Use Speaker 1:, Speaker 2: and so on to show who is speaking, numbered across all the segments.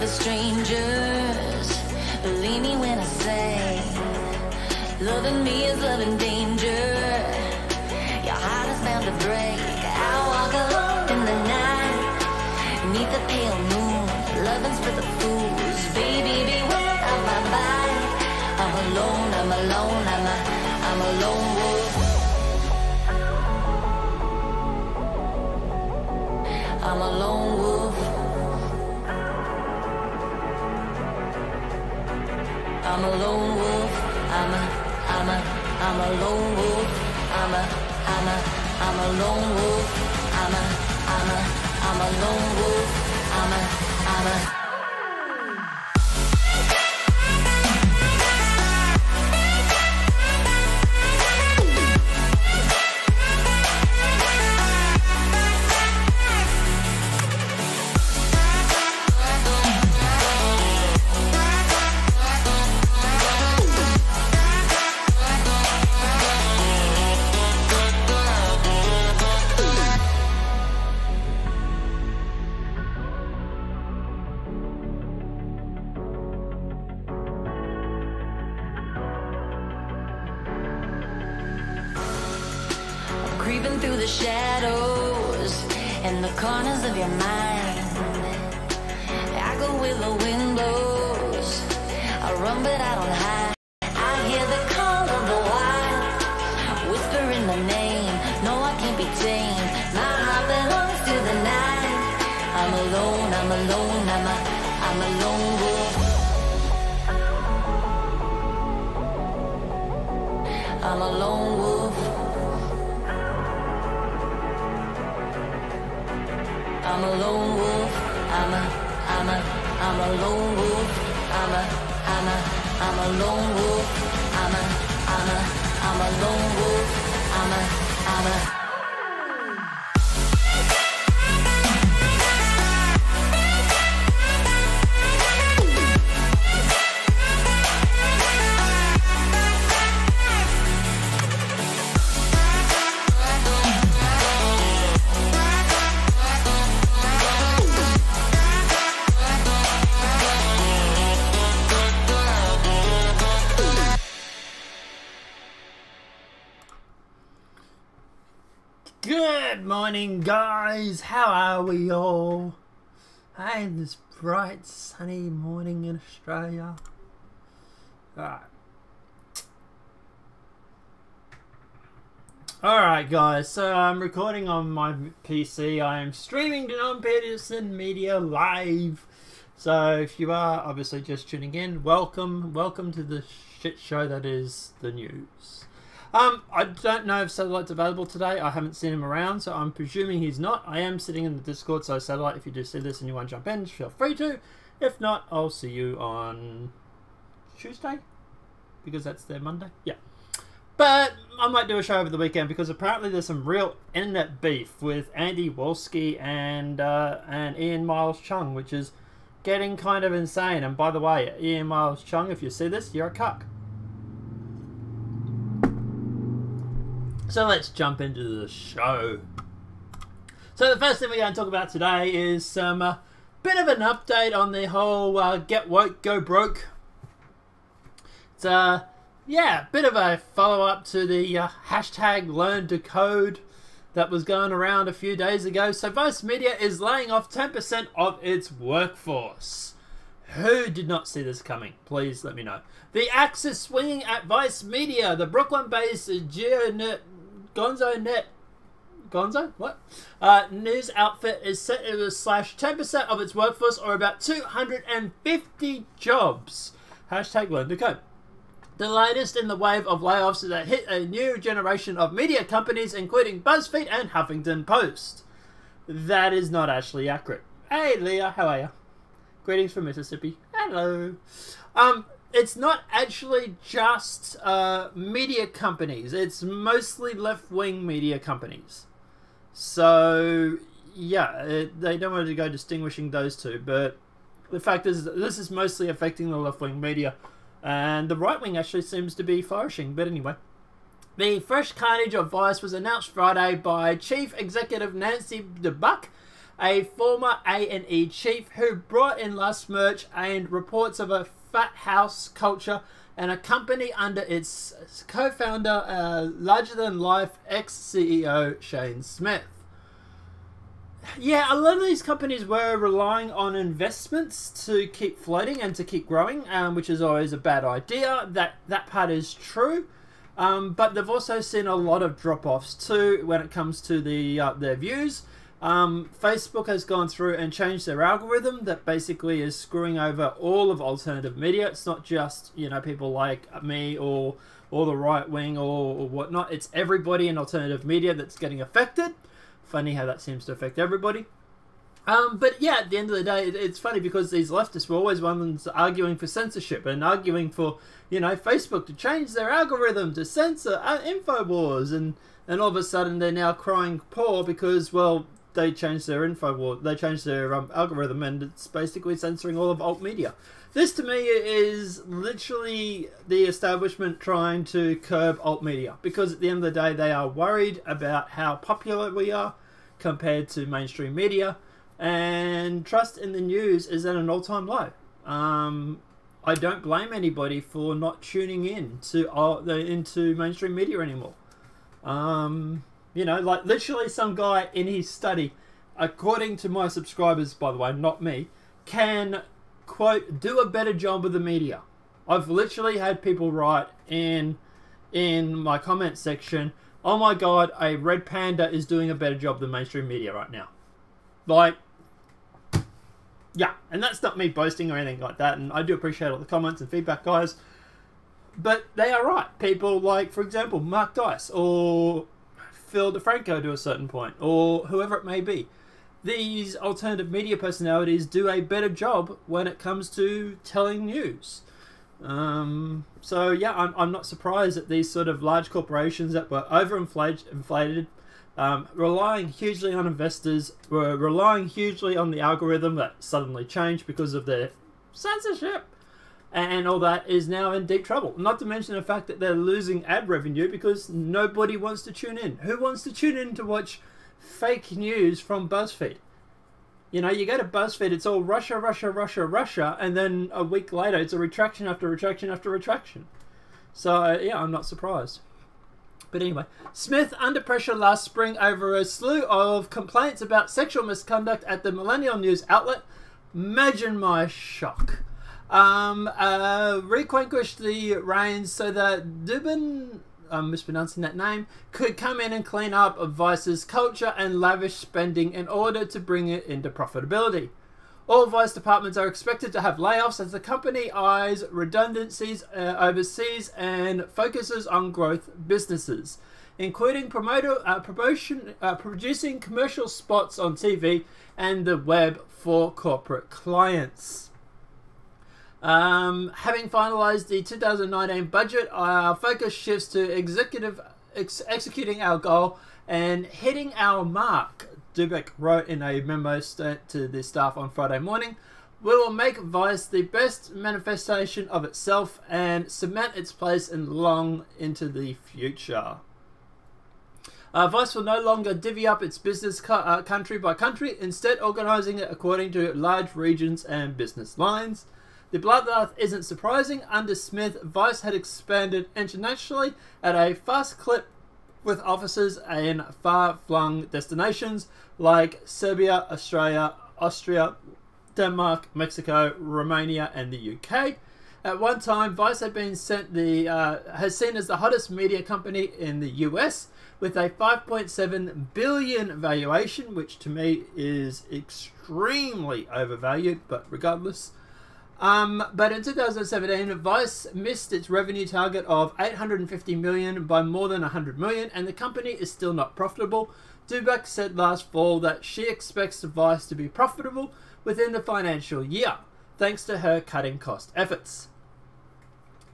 Speaker 1: The strangers, believe me when I say, loving me is loving danger. Your heart is bound to break. I walk alone in the night, neath the pale moon. Loving's for the fools, baby, beware of my bite. I'm alone, I'm alone, I'm a lone wolf. I'm a lone wolf. I'm a lone wolf. I'm a lone wolf. I'm a lone wolf. I'm a lone wolf. I'm a creeping through the shadows and the corners of your mind. run, but I don't hide. I hear the call of the wild, whispering my name. No, I can't be tamed. My heart belongs to the night. I'm alone, I'm alone, I'm a lone wolf. I'm a lone wolf. I'm a lone wolf. I'm a lone wolf. I'm a lone wolf. I'm a lone wolf.
Speaker 2: Good morning, guys. How are we all? Hey, this bright sunny morning in Australia. Alright guys, so I'm recording on my PC. I am streaming to Nonpartisan Media live. So if you are obviously just tuning in, welcome to the shit show that is the news. I don't know if Satellite's available today. I haven't seen him around, so I'm presuming he's not. I am sitting in the Discord, so Satellite, if you do see this and you want to jump in, feel free to. If not, I'll see you on Tuesday, because that's their Monday. Yeah. But I might do a show over the weekend, because apparently there's some real internet beef with Andy Wolski and Ian Miles Chung, which is getting kind of insane. And by the way, Ian Miles Chung, if you see this, you're a cuck. So let's jump into the show. So the first thing we're going to talk about today is some bit of an update on the whole get woke, go broke. It's yeah, bit of a follow-up to the hashtag learn to code that was going around a few days ago. So Vice Media is laying off 10% of its workforce. Who did not see this coming? Please let me know. The axe is swinging at Vice Media. The Brooklyn-based news outfit is set to slash 10% of its workforce, or about 250 jobs. Hashtag learn to code. The latest in the wave of layoffs that hit a new generation of media companies, including BuzzFeed and Huffington Post. That is not actually accurate. Hey Leah, how are you? Greetings from Mississippi. Hello. It's not actually just media companies. It's mostly left-wing media companies. So, yeah, they don't want to go distinguishing those two. But the fact is that this is mostly affecting the left-wing media. And the right-wing actually seems to be flourishing. But anyway, the fresh carnage of Vice was announced Friday by Chief Executive Nancy DeBuck, a former A&E chief who brought in last March and reports of a fat house culture and a company under its co-founder, larger-than-life ex-CEO Shane Smith. Yeah, a lot of these companies were relying on investments to keep floating and to keep growing, which is always a bad idea. That part is true. But they've also seen a lot of drop-offs too when it comes to their views. Facebook has gone through and changed their algorithm that basically is screwing over all of alternative media. It's not just, you know, people like me or the right wing or whatnot. It's everybody in alternative media that's getting affected. Funny how that seems to affect everybody. But yeah, at the end of the day, it's funny because these leftists were always ones arguing for censorship and arguing for, you know, Facebook to change their algorithm to censor InfoWars, and all of a sudden they're now crying poor because, well, they changed their algorithm, and it's basically censoring all of alt media. This to me is literally the establishment trying to curb alt media, because at the end of the day they are worried about how popular we are compared to mainstream media, and trust in the news is at an all-time low. I don't blame anybody for not tuning in into mainstream media anymore. You know, like literally some guy in his study, according to my subscribers, by the way, not me, can, quote, do a better job with the media. I've literally had people write in my comment section, "Oh my god, a red panda is doing a better job than mainstream media right now." Like, yeah, and that's not me boasting or anything like that, and I do appreciate all the comments and feedback, guys. But they are right. People like, for example, Mark Dice or Phil DeFranco to a certain point, or whoever it may be. These alternative media personalities do a better job when it comes to telling news. So yeah, I'm not surprised that these sort of large corporations that were overinflated, relying hugely on investors, were relying hugely on the algorithm that suddenly changed because of their censorship, and all that is now in deep trouble. Not to mention the fact that they're losing ad revenue because nobody wants to tune in. Who wants to tune in to watch fake news from BuzzFeed? You know, you go to BuzzFeed, it's all Russia, Russia, Russia, Russia, and then a week later, it's a retraction after retraction after retraction. So, yeah, I'm not surprised. But anyway, Smith under pressure last spring over a slew of complaints about sexual misconduct at the millennial news outlet. Imagine my shock. Relinquished the reins so that Dubin, I'm mispronouncing that name, could come in and clean up Vice's culture and lavish spending in order to bring it into profitability. All Vice departments are expected to have layoffs as the company eyes redundancies overseas and focuses on growth businesses, including producing commercial spots on TV and the web for corporate clients. Having finalized the 2019 budget, our focus shifts to executing our goal and hitting our mark, Dubek wrote in a memo sent to the staff on Friday morning. We will make Vice the best manifestation of itself and cement its place in long into the future. Vice will no longer divvy up its business country by country, instead organising it according to large regions and business lines. The bloodbath isn't surprising. Under Smith, Vice had expanded internationally at a fast clip with offices in far-flung destinations like Serbia, Australia, Austria, Denmark, Mexico, Romania, and the UK. At one time, Vice had been has seen as the hottest media company in the US with a 5.7 billion valuation, which to me is extremely overvalued, but regardless. But in 2017, Vice missed its revenue target of 850 million by more than 100 million, and the company is still not profitable. Dubek said last fall that she expects Vice to be profitable within the financial year, thanks to her cutting cost efforts.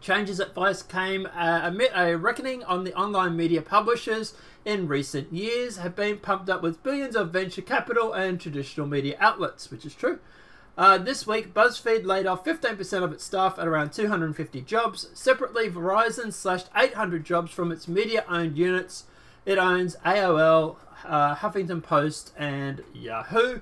Speaker 2: Changes at Vice came amid a reckoning on the online media publishers in recent years have been pumped up with billions of venture capital and traditional media outlets, which is true. This week, BuzzFeed laid off 15% of its staff at around 250 jobs. Separately, Verizon slashed 800 jobs from its media-owned units. It owns AOL, Huffington Post, and Yahoo.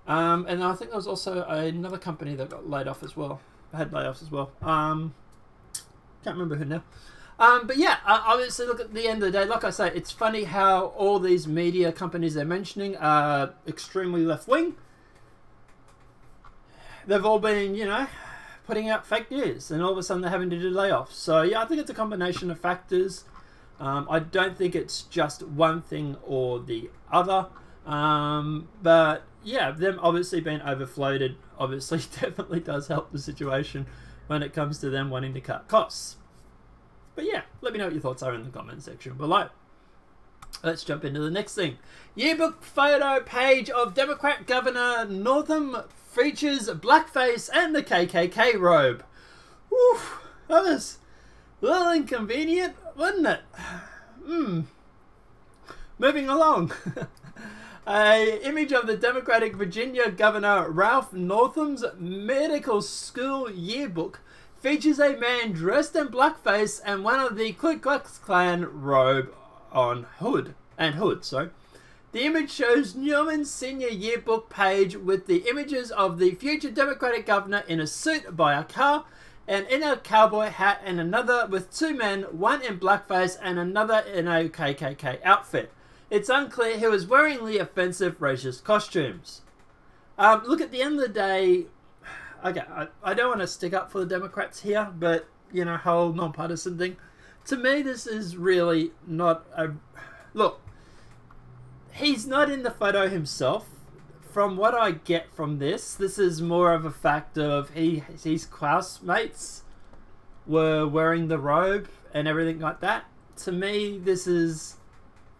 Speaker 2: And I think there was also another company that got laid off as well. Had layoffs as well. Can't remember who now. But yeah, obviously, look, at the end of the day, like I say, it's funny how all these media companies they're mentioning are extremely left-wing. They've all been, you know, putting out fake news, and all of a sudden they're having to do layoffs. So yeah, I think it's a combination of factors. I don't think it's just one thing or the other. But yeah, them obviously being overfloated obviously definitely does help the situation when it comes to them wanting to cut costs. But yeah, let me know what your thoughts are in the comment section below. Let's jump into the next thing. Yearbook photo page of Democrat Governor Northam features blackface and the KKK robe. Whew, that was a little inconvenient, wasn't it? Moving along. An image of the Democratic Virginia Governor Ralph Northam's medical school yearbook features a man dressed in blackface and one of the Ku Klux Klan robe on hood. The image shows Newman's senior yearbook page with the images of the future Democratic governor in a suit by a car and in a cowboy hat, and another with two men, one in blackface and another in a KKK outfit. It's unclear who is wearing the offensive racist costumes. Look, at the end of the day, okay, I don't want to stick up for the Democrats here, but, you know, whole nonpartisan thing. To me, this is really not a... Look, he's not in the photo himself. From what I get from this is more of a fact of his classmates were wearing the robe and everything like that. To me, this is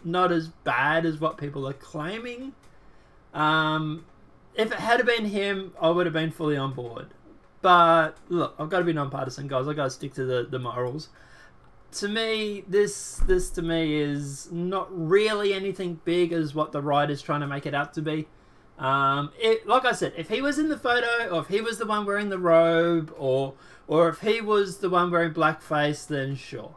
Speaker 2: not as bad as what people are claiming. If it had been him, I would have been fully on board. But look, I've got to be nonpartisan, guys. I've got to stick to the morals. To me, this to me is not really anything big as what the right is trying to make it out to be. Like I said, if he was in the photo, or if he was the one wearing the robe, or if he was the one wearing blackface, then sure.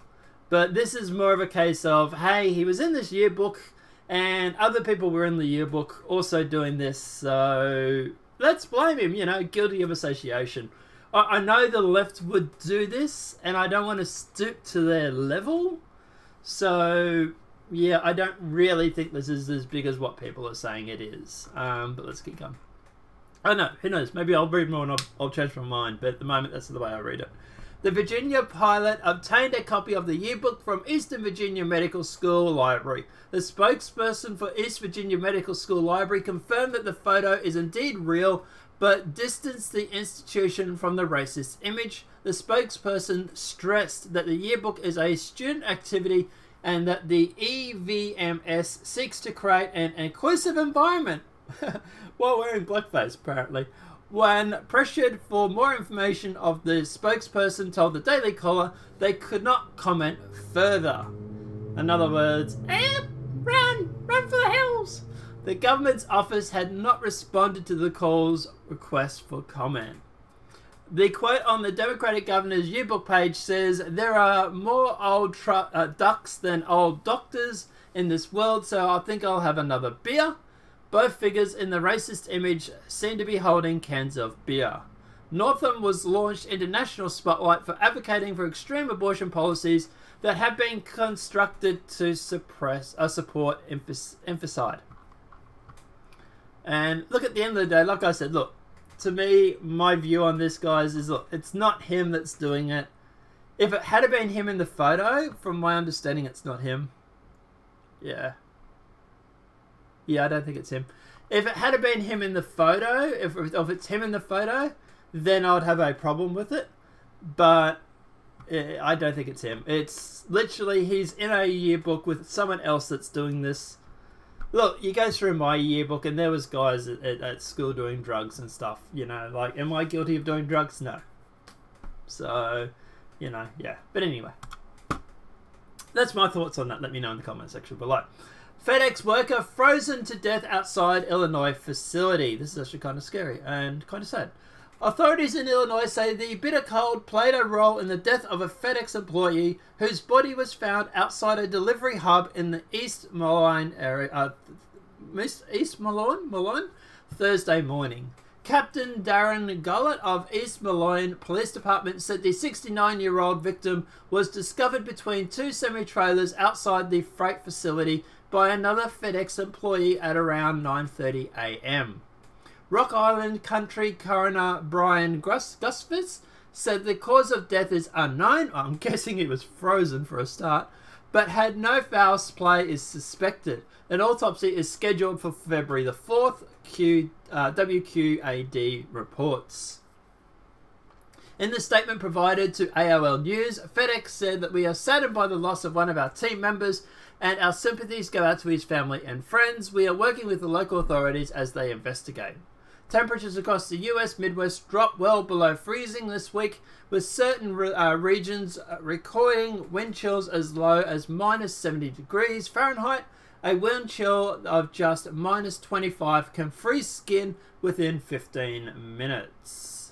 Speaker 2: But this is more of a case of, hey, he was in this yearbook, and other people were in the yearbook also doing this, so let's blame him, you know, guilty of association. I know the left would do this, and I don't want to stoop to their level, so yeah, I don't really think this is as big as what people are saying it is. But let's keep going. I don't know, who knows, maybe I'll read more and I'll change my mind, but at the moment that's the way I read it. The Virginia pilot obtained a copy of the yearbook from Eastern Virginia Medical School Library. The spokesperson for East Virginia Medical School Library confirmed that the photo is indeed real, but distanced the institution from the racist image. The spokesperson stressed that the yearbook is a student activity and that the EVMS seeks to create an inclusive environment while wearing blackface, apparently. When pressured for more information, of the spokesperson told the Daily Caller they could not comment further. In other words, run for the hills. The government's office had not responded to the call's request for comment. The quote on the Democratic governor's yearbook page says, "There are more old ducks than old doctors in this world, so I think I'll have another beer." Both figures in the racist image seem to be holding cans of beer. Northam was launched into national spotlight for advocating for extreme abortion policies that have been constructed to support infanticide. And look, at the end of the day, like I said, look, to me, my view on this, guys, is, look, it's not him that's doing it. If it had been him in the photo, from my understanding, it's not him. Yeah, I don't think it's him. If it had been him in the photo, if it's him in the photo, then I would have a problem with it. But I don't think it's him. It's literally, he's in a yearbook with someone else that's doing this. Look, you go through my yearbook and there was guys at school doing drugs and stuff, you know, like, am I guilty of doing drugs? No. So, you know, yeah. But anyway, that's my thoughts on that. Let me know in the comment section below. FedEx worker frozen to death outside Illinois facility. This is actually kind of scary and kind of sad. Authorities in Illinois say the bitter cold played a role in the death of a FedEx employee whose body was found outside a delivery hub in the East Moline area, Malone, Thursday morning. Captain Darren Gullett of East Moline Police Department said the 69-year-old victim was discovered between two semi-trailers outside the freight facility by another FedEx employee at around 9:30 a.m. Rock Island Country Coroner Brian Gusfitz said the cause of death is unknown. I'm guessing he was frozen for a start, but had no foul play is suspected. An autopsy is scheduled for February the 4th, WQAD reports. In the statement provided to AOL News, FedEx said that we are saddened by the loss of one of our team members and our sympathies go out to his family and friends. We are working with the local authorities as they investigate. Temperatures across the US Midwest dropped well below freezing this week, with certain regions recording wind chills as low as minus 70 degrees Fahrenheit. A wind chill of just minus 25 can freeze skin within 15 minutes.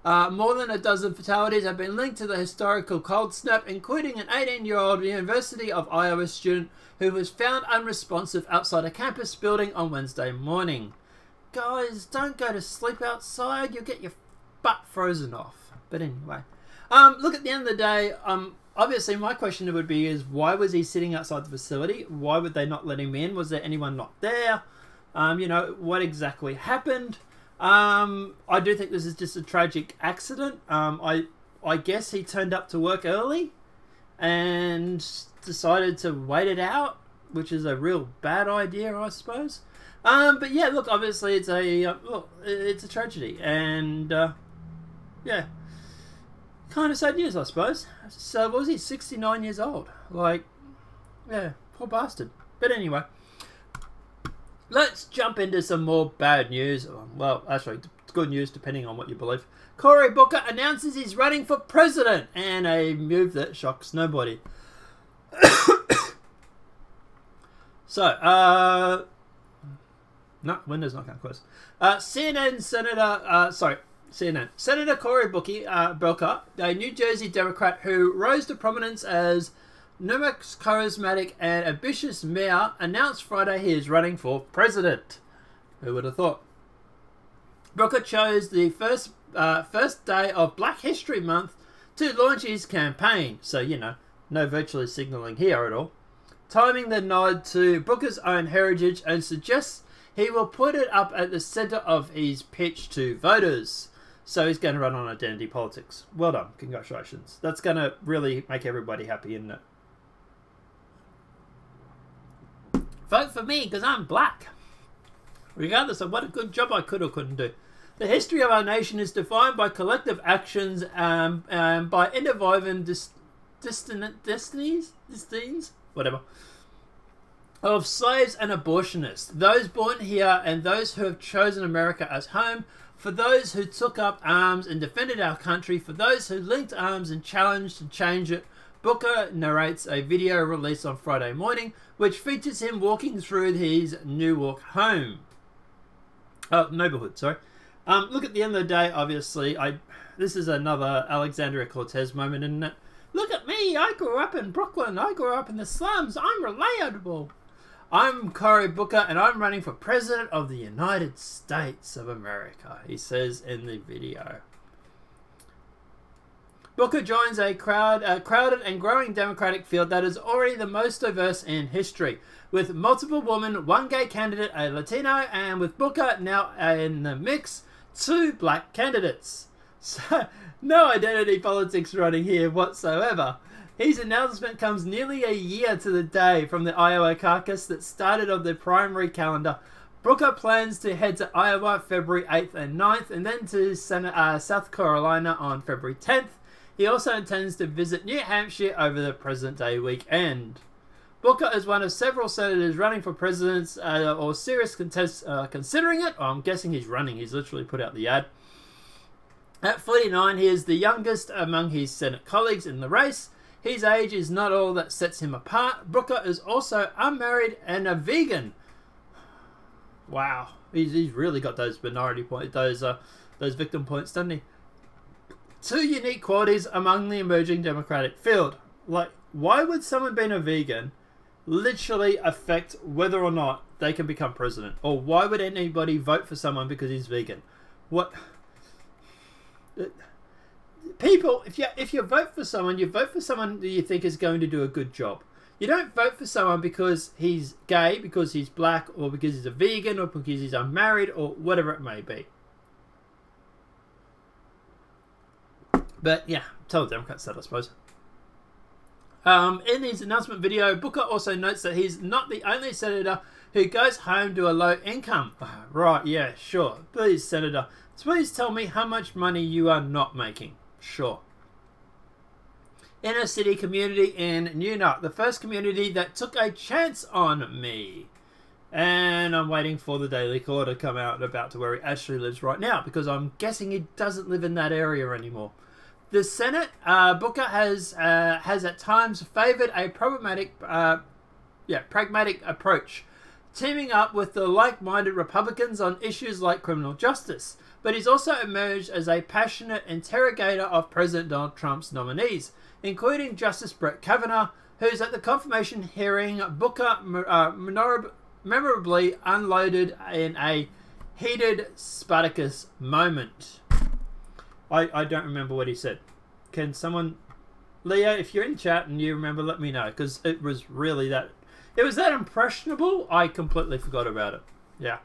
Speaker 2: More than a dozen fatalities have been linked to the historical cold snap, including an 18-year-old University of Iowa student who was found unresponsive outside a campus building on Wednesday morning. Guys, don't go to sleep outside. You'll get your butt frozen off. But anyway, look, at the end of the day, obviously my question would be is, why was he sitting outside the facility? Why would they not let him in? Was there anyone not there? You know, what exactly happened? I do think this is just a tragic accident. I guess he turned up to work early and decided to wait it out, which is a real bad idea, I suppose. But yeah, look, obviously it's a tragedy, and yeah, kind of sad news, I suppose. So what was he, 69 years old? Like, yeah, poor bastard. But anyway, let's jump into some more bad news. Well, actually, it's good news depending on what you believe. Cory Booker announces he's running for president, and a move that shocks nobody. So, no, Windows not going to close. Senator Cory Booker, a New Jersey Democrat who rose to prominence as New York's charismatic and ambitious mayor, announced Friday he is running for president. Who would have thought? Booker chose the first day of Black History Month to launch his campaign. So, you know, no virtually signalling here at all. Timing the nod to Booker's own heritage, and suggests he will put it up at the centre of his pitch to voters. So he's going to run on identity politics. Well done. Congratulations. That's going to really make everybody happy, isn't it? Vote for me because I'm black. Regardless of what a good job I could or couldn't do. The history of our nation is defined by collective actions and by interwoven destinies, whatever, of slaves and abortionists, those born here and those who have chosen America as home, for those who took up arms and defended our country, for those who linked arms and challenged to change it. Booker narrates a video released on Friday morning, which features him walking through his Newark home. Neighborhood, sorry. Look, at the end of the day, obviously, this is another Alexandria Cortez moment, isn't it? Look at me, I grew up in Brooklyn, I grew up in the slums, I'm relatable. I'm Cory Booker and I'm running for President of the United States of America, he says in the video. Booker joins a crowded and growing Democratic field that is already the most diverse in history, with multiple women, one gay candidate, a Latino, and with Booker now in the mix, 2 black candidates. So, no identity politics running here whatsoever. His announcement comes nearly a year to the day from the Iowa caucus that started on the primary calendar. Booker plans to head to Iowa February 8th and 9th, and then to South Carolina on February 10th. He also intends to visit New Hampshire over the President's Day weekend. Booker is one of several senators running for president or serious contest considering it. Oh, I'm guessing he's running. He's literally put out the ad. At 49, he is the youngest among his Senate colleagues in the race. His age is not all that sets him apart. Booker is also unmarried and a vegan. Wow, he's really got those minority points, those victim points, doesn't he? 2 unique qualities among the emerging Democratic field. Like, why would someone being a vegan literally affect whether or not they can become president? Or why would anybody vote for someone because he's vegan? What? People, if you vote for someone, you vote for someone that you think is going to do a good job. You don't vote for someone because he's gay, because he's black, or because he's a vegan, or because he's unmarried, or whatever it may be. But yeah, tell the Democrats that, I suppose. In his announcement video, Booker also notes that he's not the only senator who goes home to a low income. Right, yeah, sure. Please, Senator, please tell me how much money you are not making. Sure. Inner city community in New York, the first community that took a chance on me. And I'm waiting for the Daily Caller to come out about to where he actually lives right now, because I'm guessing he doesn't live in that area anymore. The Senate, Booker has at times favoured a pragmatic approach, teaming up with the like-minded Republicans on issues like criminal justice. But he's also emerged as a passionate interrogator of President Donald Trump's nominees, including Justice Brett Kavanaugh, who's at the confirmation hearing. Booker memorably unloaded in a heated Spartacus moment. I don't remember what he said. Can someone... Leah, if you're in chat and you remember, let me know, because it was really that... It was that impressionable, I completely forgot about it. Yeah.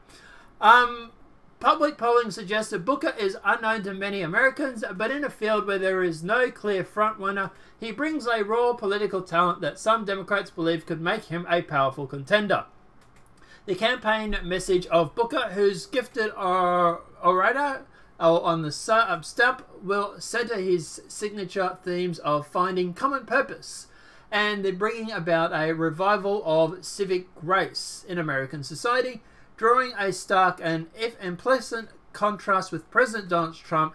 Speaker 2: Public polling suggests that Booker is unknown to many Americans, but in a field where there is no clear frontrunner, he brings a raw political talent that some Democrats believe could make him a powerful contender. The campaign message of Booker, who's gifted orator on the stump, will center his signature themes of finding common purpose and the bringing about a revival of civic grace in American society, drawing a stark and pleasant contrast with President Donald Trump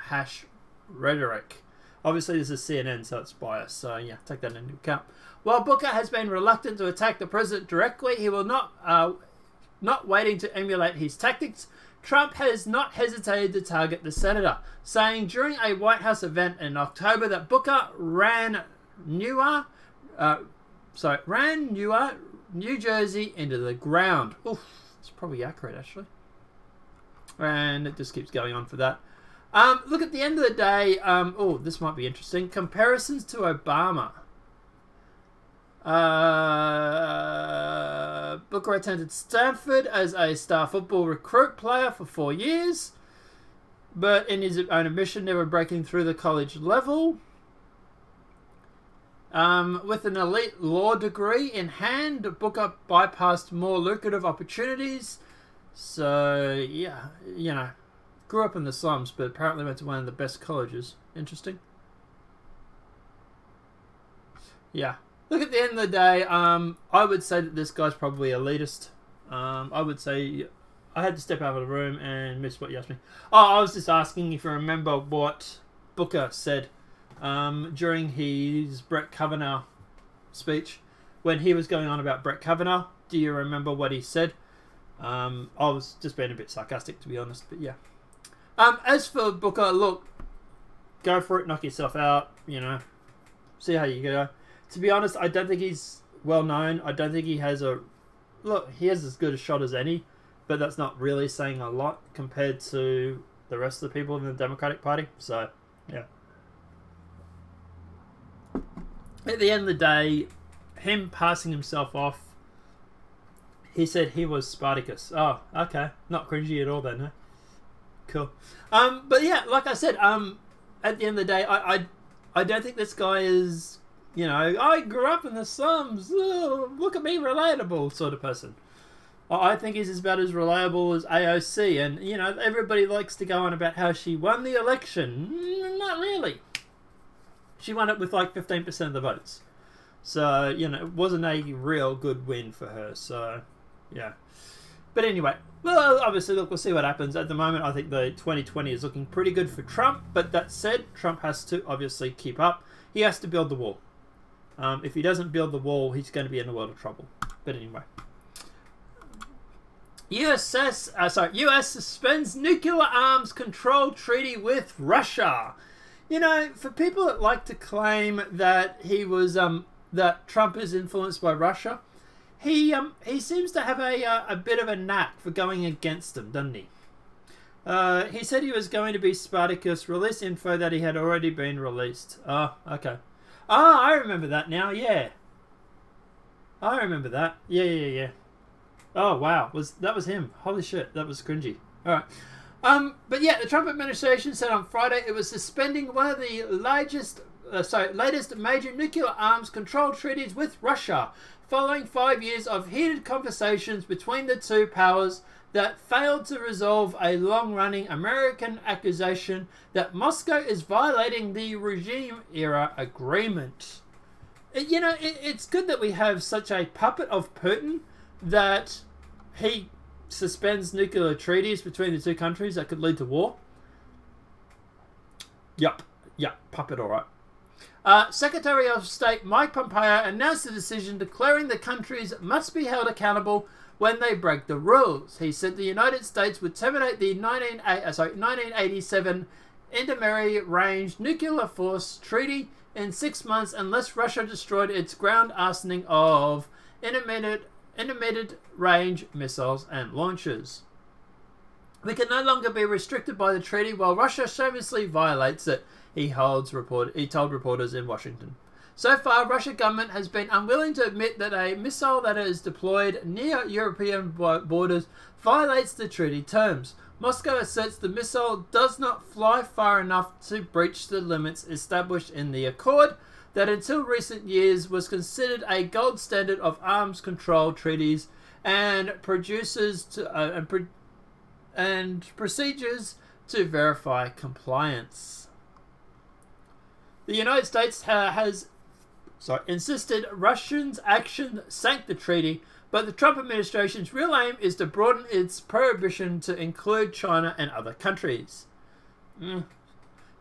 Speaker 2: rhetoric. Obviously, this is CNN, so it's biased, so yeah, take that into account. While Booker has been reluctant to attack the president directly, he will not waiting to emulate his tactics. Trump has not hesitated to target the senator, saying during a White House event in October that Booker ran Newark, New Jersey into the ground. Oof. It's probably accurate, actually. And it just keeps going on for that. Look, at the end of the day, oh, this might be interesting. Comparisons to Obama. Booker attended Stanford as a star football recruit player for 4 years, but in his own admission, never breaking through the college level. With an elite law degree in hand, Booker bypassed more lucrative opportunities. So, yeah, you know, grew up in the slums, but apparently went to one of the best colleges. Interesting. Yeah. Look, at the end of the day, I would say that this guy's probably elitist. I would say, I had to step out of the room and miss what you asked me. Oh, I was just asking if you remember what Booker said during his Brett Kavanaugh speech, when he was going on about Brett Kavanaugh. Do you remember what he said? I was just being a bit sarcastic, to be honest, but yeah. As for Booker, look, go for it, knock yourself out, you know, see how you go. To be honest, I don't think he's well known. I don't think he has a... Look, he has as good a shot as any, but that's not really saying a lot compared to the rest of the people in the Democratic Party. So, yeah. At the end of the day, him passing himself off, he said he was Spartacus. Oh, okay. Not cringy at all then, huh? Cool. But yeah, like I said, at the end of the day, I don't think this guy is... You know, I grew up in the slums. Oh, look at me, relatable sort of person. I think he's about as reliable as AOC. And, you know, everybody likes to go on about how she won the election. Not really. She won it with like 15% of the votes. So, you know, it wasn't a real good win for her. So, yeah. But anyway, well, obviously, look, we'll see what happens. At the moment, I think the 2020 is looking pretty good for Trump. But that said, Trump has to obviously keep up. He has to build the wall. If he doesn't build the wall, he's going to be in a world of trouble. But anyway. US suspends nuclear arms control treaty with Russia. You know, for people that like to claim that he was that Trump is influenced by Russia, he seems to have a bit of a knack for going against them, doesn't he? He said he was going to be Spartacus, release info that he had already been released. Oh, okay. Oh, I remember that now, yeah. I remember that. Yeah. Oh, wow. That was him. Holy shit, that was cringy. Alright. But yeah, the Trump administration said on Friday it was suspending one of the latest major nuclear arms control treaties with Russia, following 5 years of heated conversations between the two powers that failed to resolve a long-running American accusation that Moscow is violating the regime-era agreement. You know, it's good that we have such a puppet of Putin that he suspends nuclear treaties between the two countries that could lead to war. Yup, puppet, alright. Secretary of State Mike Pompeo announced the decision declaring the countries must be held accountable when they break the rules. He said the United States would terminate the 1987 Intermediate Range Nuclear Force Treaty in 6 months unless Russia destroyed its ground arsenal of intermediate range missiles and launchers. We can no longer be restricted by the treaty while Russia shamelessly violates it, he told reporters in Washington. So far, Russian government has been unwilling to admit that a missile that is deployed near European borders violates the treaty terms, Moscow asserts the missile does not fly far enough to breach the limits established in the accord that until recent years was considered a gold standard of arms control treaties and procedures to verify compliance. The United States has insisted Russians' action sank the treaty, but the Trump administration's real aim is to broaden its prohibition to include China and other countries.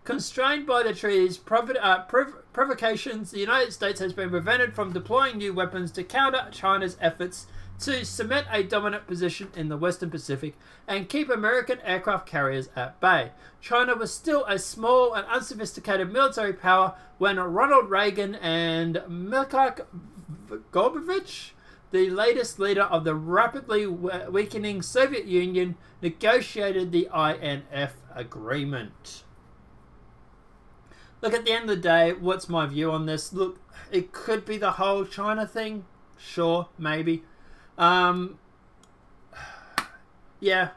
Speaker 2: Constrained by the treaty's provocations, the United States has been prevented from deploying new weapons to counter China's efforts to cement a dominant position in the Western Pacific and keep American aircraft carriers at bay. China was still a small and unsophisticated military power when Ronald Reagan and Mikhail Gorbachev, the latest leader of the rapidly weakening Soviet Union, negotiated the INF agreement. Look, at the end of the day, what's my view on this? Look, it could be the whole China thing. Sure, maybe. Yeah,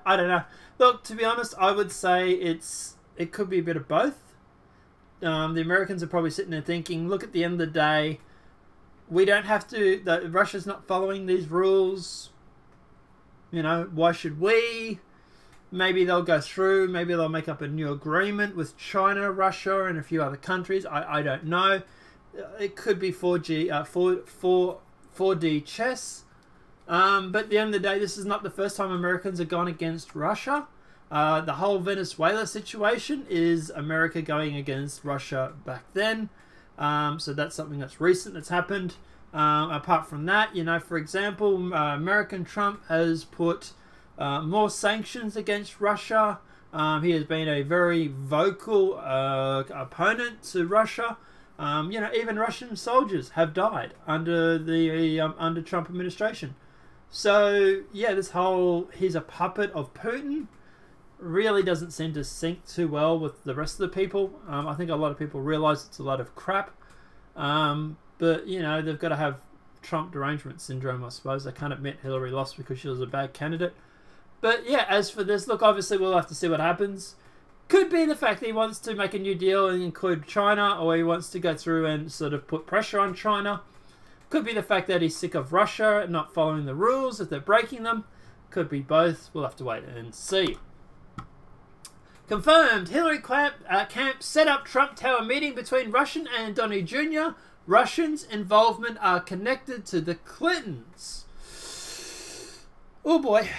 Speaker 2: I don't know. Look, to be honest, I would say it could be a bit of both. The Americans are probably sitting there thinking, look, at the end of the day, we don't have to, Russia's not following these rules. You know, why should we? Maybe they'll go through, maybe they'll make up a new agreement with China, Russia, and a few other countries. I don't know. It could be 4D chess. But at the end of the day, this is not the first time Americans have gone against Russia. The whole Venezuela situation is America going against Russia back then. So that's something that's recent that's happened. Apart from that, you know, for example, American Trump has put more sanctions against Russia. He has been a very vocal opponent to Russia. You know, even Russian soldiers have died under the under Trump administration. So yeah, this whole he's a puppet of Putin really doesn't seem to sync too well with the rest of the people. I think a lot of people realize it's a lot of crap. But you know, they've got to have Trump derangement syndrome, I suppose. They can't admit Hillary lost because she was a bad candidate. But yeah, as for this, look, obviously we'll have to see what happens. Could be the fact that he wants to make a new deal and include China, or he wants to go through and sort of put pressure on China. Could be the fact that he's sick of Russia not following the rules if they're breaking them. Could be both. We'll have to wait and see. Confirmed. Hillary camp set up Trump Tower meeting between Russian and Donnie Jr. Russians' involvement are connected to the Clintons. Oh boy.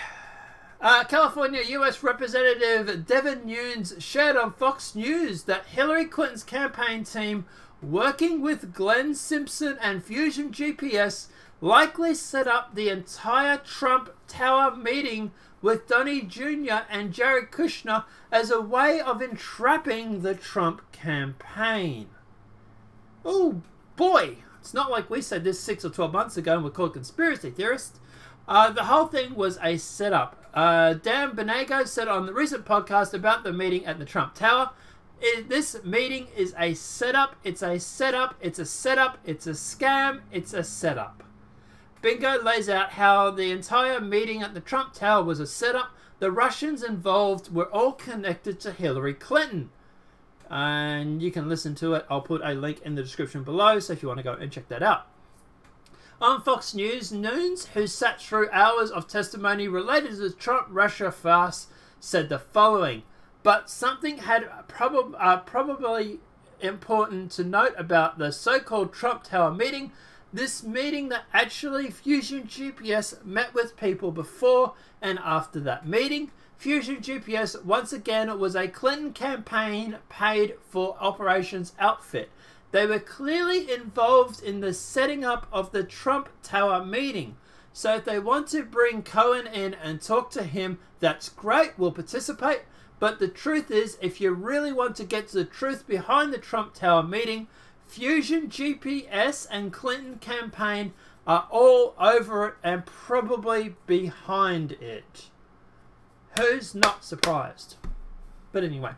Speaker 2: California U.S. Representative Devin Nunes shared on Fox News that Hillary Clinton's campaign team, working with Glenn Simpson and Fusion GPS, likely set up the entire Trump Tower meeting with Donnie Jr. and Jared Kushner as a way of entrapping the Trump campaign. Oh boy, it's not like we said this 6 or 12 months ago and we're called conspiracy theorists. The whole thing was a setup. Dan Benego said on the recent podcast about the meeting at the Trump Tower, this meeting is a setup, it's a setup, it's a setup, it's a scam, it's a setup. Bingo lays out how the entire meeting at the Trump Tower was a setup. The Russians involved were all connected to Hillary Clinton. And you can listen to it. I'll put a link in the description below, so if you want to go and check that out. On Fox News, Nunes, who sat through hours of testimony related to the Trump-Russia farce, said the following: but something had probably important to note about the so-called Trump Tower meeting. This meeting that actually Fusion GPS met with people before and after that meeting. Fusion GPS once again was a Clinton campaign paid for operations outfit. They were clearly involved in the setting up of the Trump Tower meeting. So if they want to bring Cohen in and talk to him, that's great, we'll participate. But the truth is, if you really want to get to the truth behind the Trump Tower meeting, Fusion GPS and Clinton campaign are all over it and probably behind it. Who's not surprised? But anyway,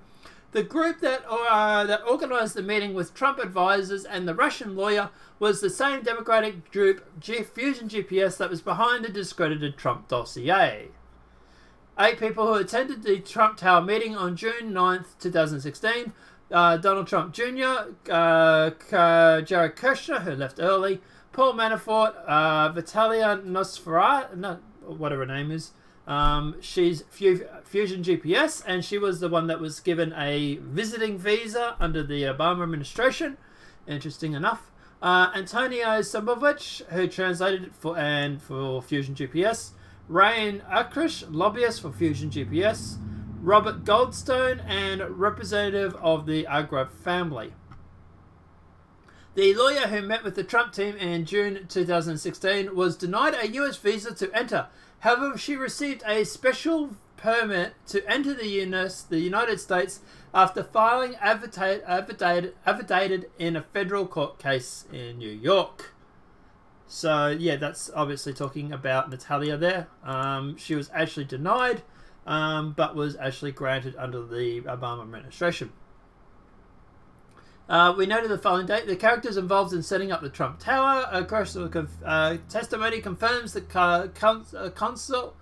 Speaker 2: the group that organized the meeting with Trump advisors and the Russian lawyer was the same Democratic group, Fusion GPS, that was behind the discredited Trump dossier. 8 people who attended the Trump Tower meeting on June 9th, 2016. Donald Trump Jr., Jared Kushner, who left early, Paul Manafort, Vitalia Nosferat, whatever her name is. She's Fusion GPS, and she was the one that was given a visiting visa under the Obama administration. Interesting enough. Antonio Samovich, who translated for Fusion GPS. Rayan Akrish, lobbyist for Fusion GPS. Robert Goldstone, and representative of the Agro family. The lawyer who met with the Trump team in June 2016 was denied a US visa to enter. However, she received a special permit to enter the United States after filing affidavit in a federal court case in New York. So, yeah, that's obviously talking about Natalia there. She was actually denied, but was actually granted under the Obama administration. We noted the following date. The characters involved in setting up the Trump Tower. Testimony confirms that consul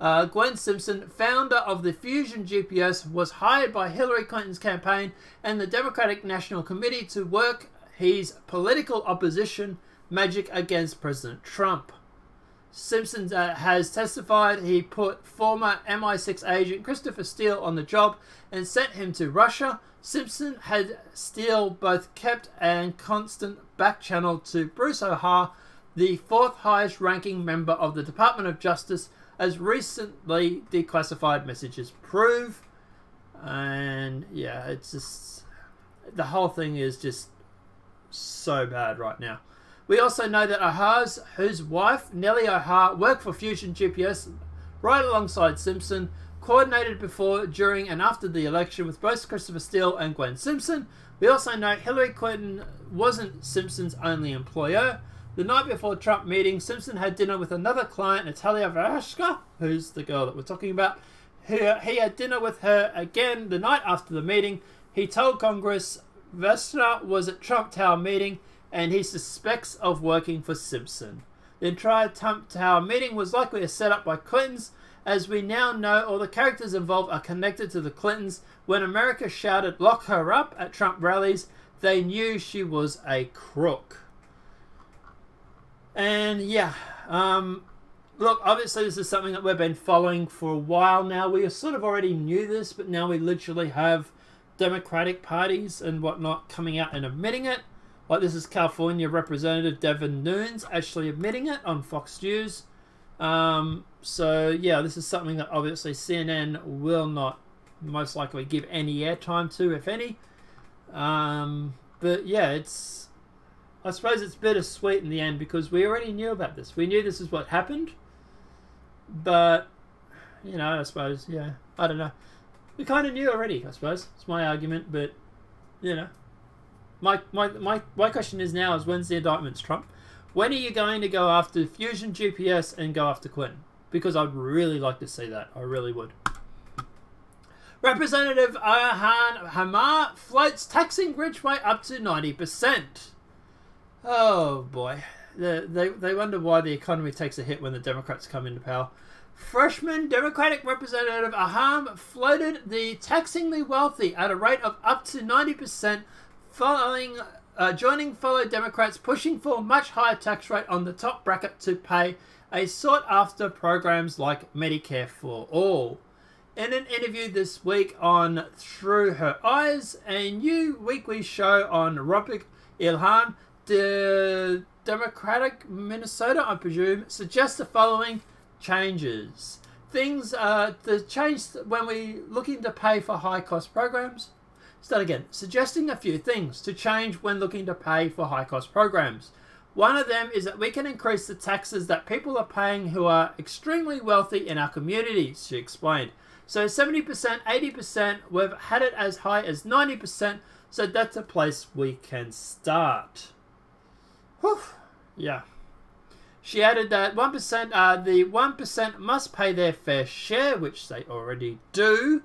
Speaker 2: Gwen Simpson, founder of the Fusion GPS, was hired by Hillary Clinton's campaign and the Democratic National Committee to work his political opposition magic against President Trump. Simpson has testified he put former MI6 agent Christopher Steele on the job and sent him to Russia. Simpson had Steele both kept and constant back channel to Bruce O'Hare, the 4th highest ranking member of the Department of Justice, as recently declassified messages prove. And yeah, it's just, the whole thing is just so bad right now. We also know that O'Hare's, whose wife, Nellie O'Hare, worked for Fusion GPS right alongside Simpson, coordinated before, during, and after the election with both Christopher Steele and Gwen Simpson. We also know Hillary Clinton wasn't Simpson's only employer. The night before Trump meeting, Simpson had dinner with another client, Natalia Vereshka, who's the girl that we're talking about. He had dinner with her again the night after the meeting. He told Congress Vesna was at Trump Tower meeting and he suspects of working for Simpson. The entire Trump Tower meeting was likely a setup by Clintons. As we now know, all the characters involved are connected to the Clintons. When America shouted "lock her up" at Trump rallies, they knew she was a crook. And yeah, look, obviously this is something that we've been following for a while now. We sort of already knew this, but now we literally have Democratic parties and whatnot coming out and admitting it. Like, this is California Representative Devin Nunes actually admitting it on Fox News. So yeah, this is something that obviously CNN will not most likely give any airtime to, if any. But yeah, I suppose it's bittersweet in the end because we already knew about this. We knew this is what happened. But, you know, I suppose, yeah, I don't know. We kind of knew already, I suppose. It's my argument, but, you know. My question is now is, when's the indictments, Trump? When are you going to go after Fusion GPS and go after Clinton? Because I'd really like to see that. I really would. Representative Arhan Hamar floats taxing rich way up to 90%. Oh boy. They wonder why the economy takes a hit when the Democrats come into power. Freshman Democratic Representative Aham floated the taxingly wealthy at a rate of up to 90%, joining fellow Democrats pushing for a much higher tax rate on the top bracket to pay a sought-after programs like Medicare for All. In an interview this week on Through Her Eyes, a new weekly show on Robert Ilhan, the Democratic Minnesota, I presume, suggests the following changes. The change when we looking to pay for high-cost programs. Start again. Suggesting a few things to change when looking to pay for high-cost programs. One of them is that we can increase the taxes that people are paying who are extremely wealthy in our communities, she explained. So 70%, 80%, we've had it as high as 90%, so that's a place we can start. Whew. Yeah. She added that 1%, the 1% must pay their fair share, which they already do.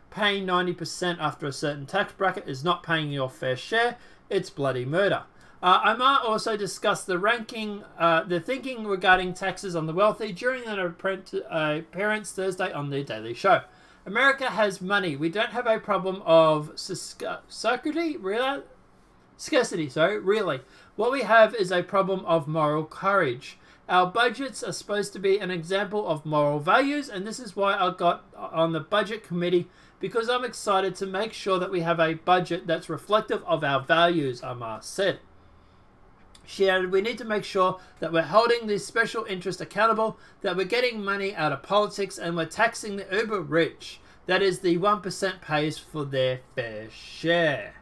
Speaker 2: Paying 90% after a certain tax bracket is not paying your fair share. It's bloody murder. Omar also discussed the thinking regarding taxes on the wealthy during an appearance Thursday on The Daily Show. America has money. We don't have a problem of scarcity, really. What we have is a problem of moral courage. Our budgets are supposed to be an example of moral values, and this is why I got on the budget committee, because I'm excited to make sure that we have a budget that's reflective of our values, Omar said. She added, we need to make sure that we're holding the special interest accountable, that we're getting money out of politics, and we're taxing the uber rich. That is, the 1% pays for their fair share.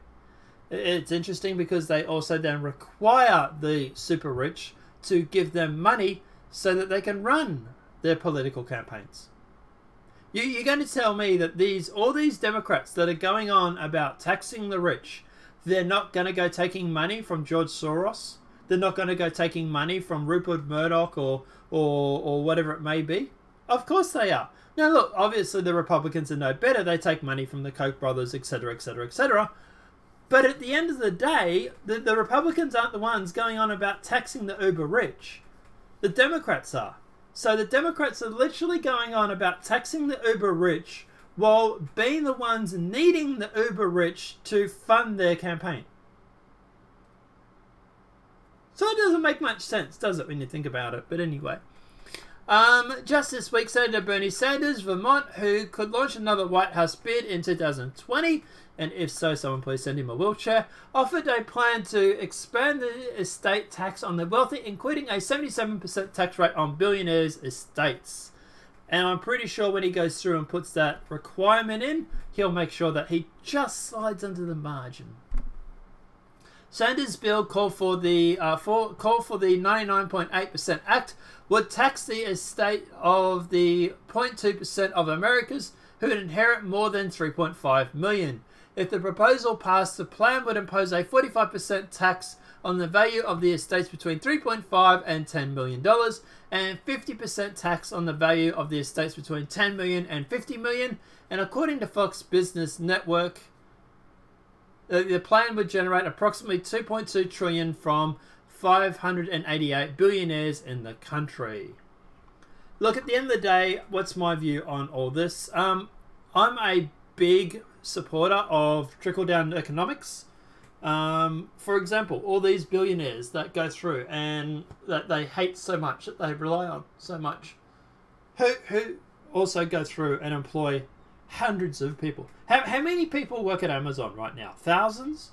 Speaker 2: It's interesting because they also then require the super rich to give them money so that they can run their political campaigns. You're going to tell me that all these Democrats that are going on about taxing the rich, they're not going to go taking money from George Soros? They're not going to go taking money from Rupert Murdoch or whatever it may be? Of course they are. Now look, obviously the Republicans are no better. They take money from the Koch brothers, etc., etc., etc. But at the end of the day, the Republicans aren't the ones going on about taxing the uber rich. The Democrats are. So the Democrats are literally going on about taxing the uber rich while being the ones needing the uber rich to fund their campaign. So it doesn't make much sense, does it, when you think about it? But anyway. Just this week, Senator Bernie Sanders, Vermont, who could launch another White House bid in 2020, and if so, someone please send him a wheelchair, offered a plan to expand the estate tax on the wealthy, including a 77% tax rate on billionaires' estates. And I'm pretty sure when he goes through and puts that requirement in, he'll make sure that he just slides under the margin. Sanders' bill called for the 99.8% Act would tax the estate of the 0.2% of Americans who would inherit more than $3.5 million. If the proposal passed, the plan would impose a 45% tax on the value of the estates between $3.5 and $10 million, and 50% tax on the value of the estates between $10 million and $50 million. And according to Fox Business Network, the plan would generate approximately $2.2 trillion from 588 billionaires in the country. Look, at the end of the day, what's my view on all this? I'm a big supporter of trickle-down economics. For example, all these billionaires that go through and that they hate so much, that they rely on so much, who also go through and employ hundreds of people. How many people work at Amazon right now? Thousands?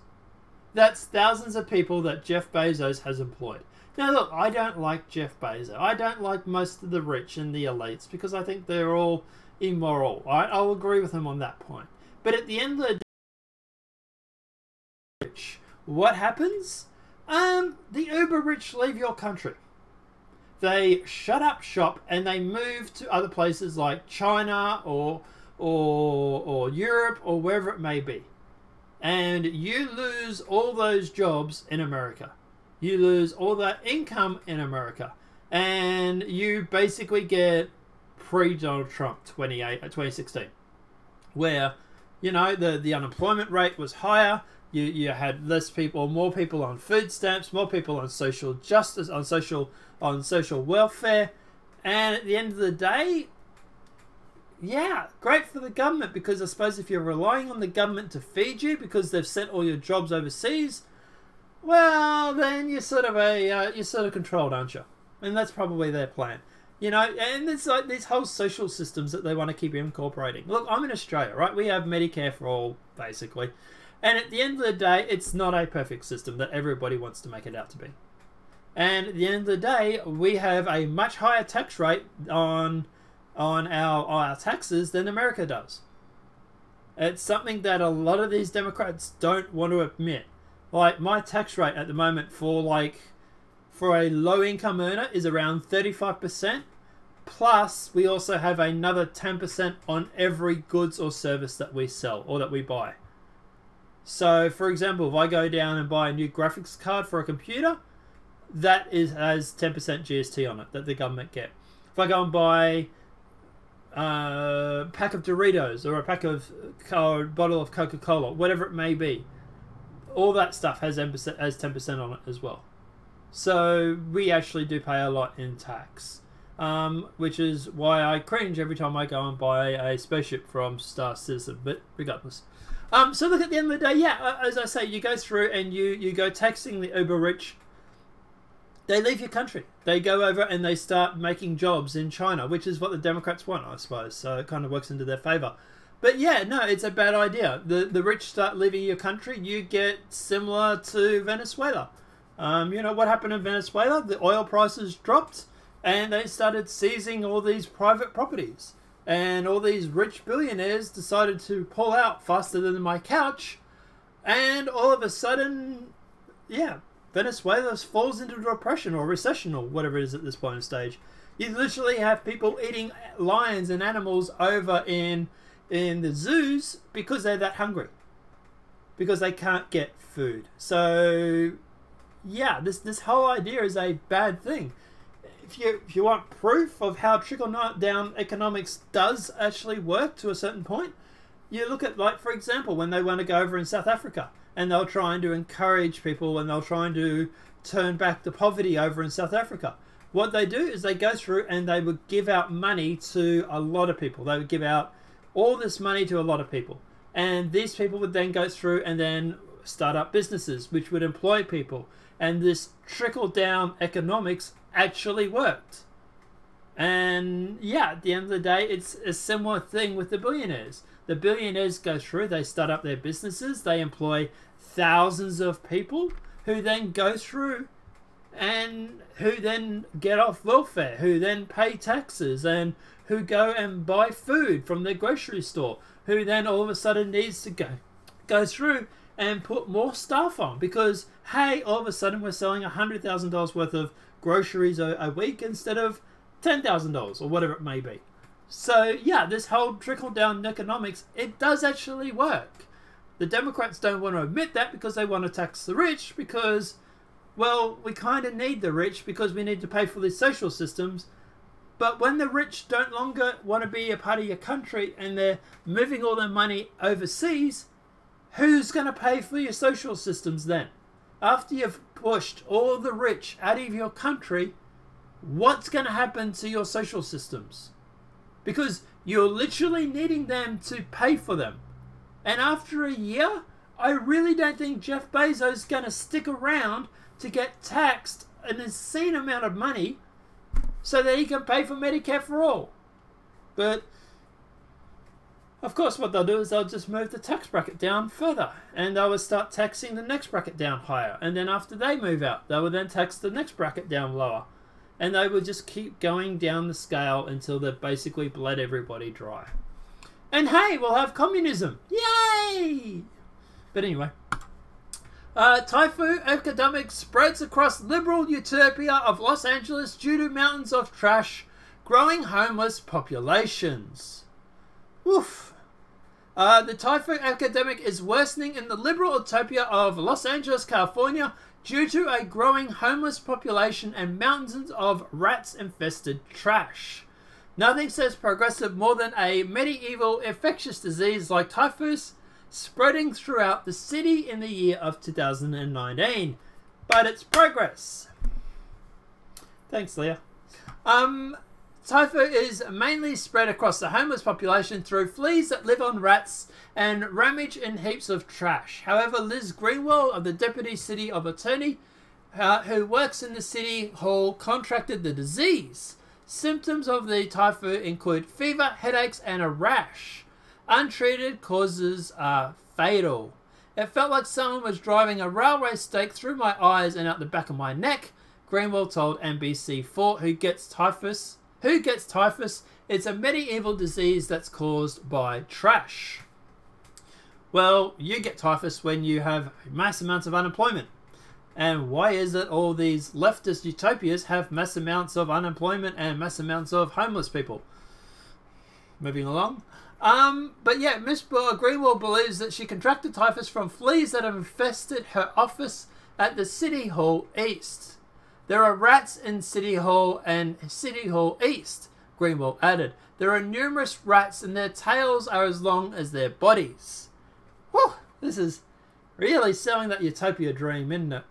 Speaker 2: That's thousands of people that Jeff Bezos has employed. Now look, I don't like Jeff Bezos. I don't like most of the rich and the elites because I think they're all immoral. Right? I'll agree with him on that point. But at the end of the day, what happens? The uber rich leave your country. They shut up shop and they move to other places like China or Europe or wherever it may be. And you lose all those jobs in America. You lose all that income in America. And you basically get pre-Donald Trump 2016. Where, you know, the unemployment rate was higher. You had less people, more people on food stamps, more people on social justice, on social welfare. And at the end of the day, yeah, great for the government, because I suppose if you're relying on the government to feed you because they've sent all your jobs overseas, well, then you're sort of controlled, aren't you? And that's probably their plan, you know. And it's like these whole social systems that they want to keep incorporating. Look, I'm in Australia, right? We have Medicare for all, basically, and at the end of the day, it's not a perfect system that everybody wants to make it out to be. And at the end of the day, we have a much higher tax rate on our taxes than America does. It's something that a lot of these Democrats don't want to admit. Like, my tax rate at the moment for a low income earner is around 35%. Plus, we also have another 10% on every goods or service that we sell or that we buy. So, for example, if I go down and buy a new graphics card for a computer, that has 10% GST on it that the government get. If I go and buy a pack of Doritos or a bottle of Coca-Cola, whatever it may be, all that stuff has 10% on it as well. So we actually do pay a lot in tax, which is why I cringe every time I go and buy a spaceship from Star Citizen. But regardless, so look, at the end of the day, yeah, as I say, you go through and you go taxing the uber rich. They leave your country. They go over and they start making jobs in China, which is what the Democrats want, I suppose. So it kind of works into their favor. But yeah, no, it's a bad idea. The rich start leaving your country. You get similar to Venezuela. You know what happened in Venezuela? The oil prices dropped and they started seizing all these private properties. And all these rich billionaires decided to pull out faster than my couch. And all of a sudden, yeah, Venezuela falls into depression or recession or whatever it is at this point in stage. You literally have people eating lions and animals over in the zoos because they're that hungry. Because they can't get food. So yeah, this whole idea is a bad thing. If you want proof of how trickle-down economics does actually work to a certain point, you look at, like, for example, when they want to go over in South Africa and they're trying to encourage people and they're trying to turn back the poverty over in South Africa. What they do is they go through and they would give out money to a lot of people. They would give out all this money to a lot of people. And these people would then go through and then start up businesses which would employ people. And this trickle-down economics actually worked. And yeah, at the end of the day, it's a similar thing with the billionaires. The billionaires go through, they start up their businesses, they employ thousands of people who then go through and who then get off welfare, who then pay taxes, and who go and buy food from their grocery store, who then all of a sudden needs to go through and put more staff on because, hey, all of a sudden we're selling $100,000 worth of groceries a week instead of $10,000 or whatever it may be. So yeah, this whole trickle-down economics, it does actually work. The Democrats don't want to admit that because they want to tax the rich because, well, we kind of need the rich because we need to pay for these social systems. But when the rich don't longer want to be a part of your country and they're moving all their money overseas, who's going to pay for your social systems then? After you've pushed all the rich out of your country, what's going to happen to your social systems? Because you're literally needing them to pay for them. And after a year, I really don't think Jeff Bezos is going to stick around to get taxed an insane amount of money so that he can pay for Medicare for all. But of course what they'll do is they'll just move the tax bracket down further and they will start taxing the next bracket down higher, and then after they move out they will then tax the next bracket down lower, and they will just keep going down the scale until they've basically bled everybody dry. And hey, we'll have communism. Yay! But anyway, typhoon epidemic spreads across liberal utopia of Los Angeles due to mountains of trash, growing homeless populations. Woof. The typhoon epidemic is worsening in the liberal utopia of Los Angeles, California, due to a growing homeless population and mountains of rats-infested trash. Nothing says progressive more than a medieval infectious disease like typhus spreading throughout the city in the year of 2019. But it's progress. Thanks, Leah. Typhoid is mainly spread across the homeless population through fleas that live on rats and rummage in heaps of trash. However, Liz Greenwell of the Deputy City of Attorney, who works in the City Hall, contracted the disease. Symptoms of the typhoid include fever, headaches, and a rash. Untreated causes are fatal. It felt like someone was driving a railway stake through my eyes and out the back of my neck, Greenwell told NBC4. Who gets typhus? It's a medieval disease that's caused by trash. Well, you get typhus when you have mass amounts of unemployment. And why is it all these leftist utopias have mass amounts of unemployment and mass amounts of homeless people? Moving along. But yeah, Miss Greenwell believes that she contracted typhus from fleas that have infested her office at the City Hall East. There are rats in City Hall and City Hall East, Greenwell added. There are numerous rats and their tails are as long as their bodies. Whew, this is Really selling that utopia dream, isn't it?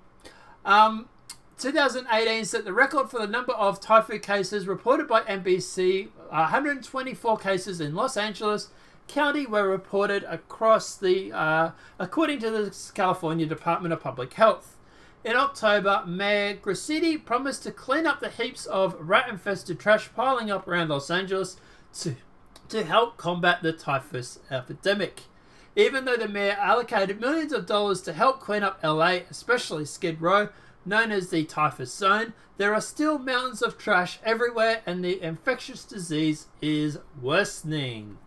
Speaker 2: 2018 set the record for the number of typhoid cases reported by NBC. 124 cases in Los Angeles County were reported across the, according to the California Department of Public Health. In October, Mayor Grassetti promised to clean up the heaps of rat-infested trash piling up around Los Angeles to help combat the typhus epidemic. Even though the mayor allocated millions of dollars to help clean up LA, especially Skid Row, known as the typhus zone, there are still mountains of trash everywhere and the infectious disease is worsening.